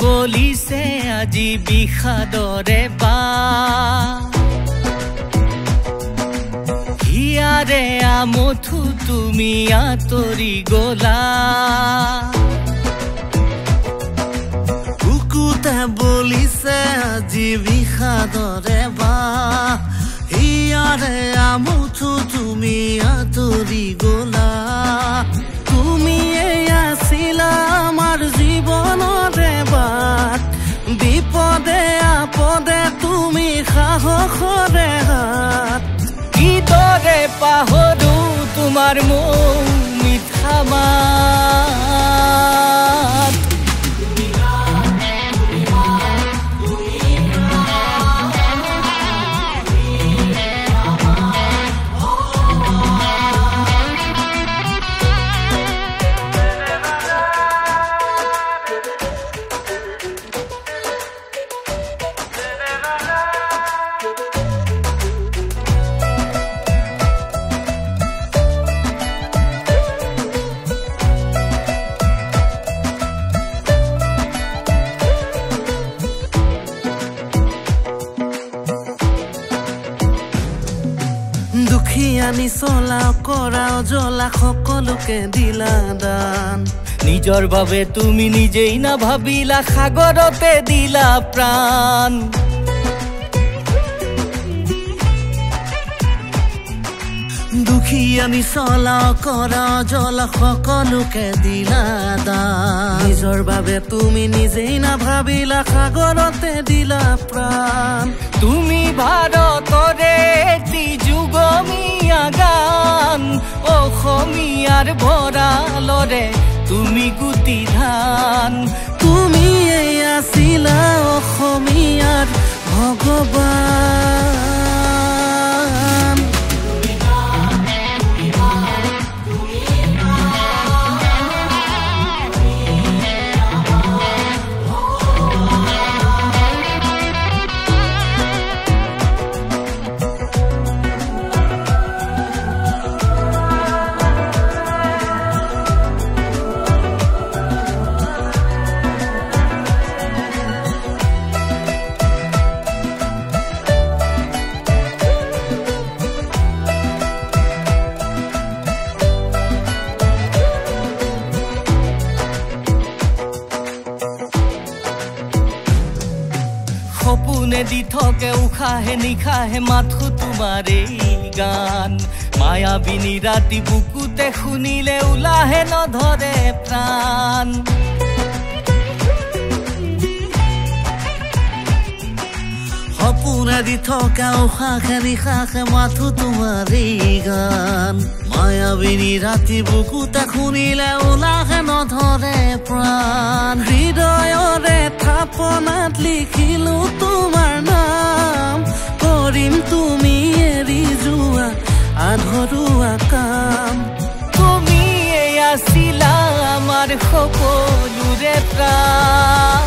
বলিছে আজি বিষাদৰে বা হিয়াৰে আমঠু তুমি আঁতৰি গলা বুকুতে বলিছে আজি বিষাদৰে বা হিয়াৰে আমঠু তুমি আঁতৰি গলা তুমি আছিলা আমাৰ জীৱনৰে বাট বিপদে আপদে তুমি সাহসৰে হাত কিদৰে পাহৰো তোমাৰ মিঠা মাত দুখিয়ানি চলা কৰা জ্বলা সকলোকে দিলা দান নিজৰ বাবে তুমি নিজেই না ভাবিলা সাগৰতে দিলা প্ৰাণ দুখিয়ানি চলা কৰা জ্বলা সকলোকে দিলা দান নিজৰ বাবে তুমি নিজেই না ভাবিলা সাগৰতে দিলা প্ৰাণ তুমি ভাৰতৰে এটি যুগমীয়া গান অসমীয়াৰ ভঁৰালৰে তুমি গুটি ধান তুমি আছিলা অসমীয়াৰ ভগৱান সপোনে দি থাকে উশাহে নিশাহে মাথো তোমাৰে গান মায়াবিনী ৰাতি বুকুতে শুনিলে ওলাহে নধৰে প্ৰাণ সপোনে দি থকা উশাহে নিশাহে মাথো তোমাৰে গান মায়াবিনী ৰাতি বুকুতে শুনিলে ওলাহে নধৰে প্ৰাণ হৃদয়ৰে থাপনাত লিখিলো তোমাৰ নাম কৰিম তুমি এৰি যোৱা আধৰুৱা কাম তুমি আছিলা আমাৰ সকলোৰে প্ৰাণ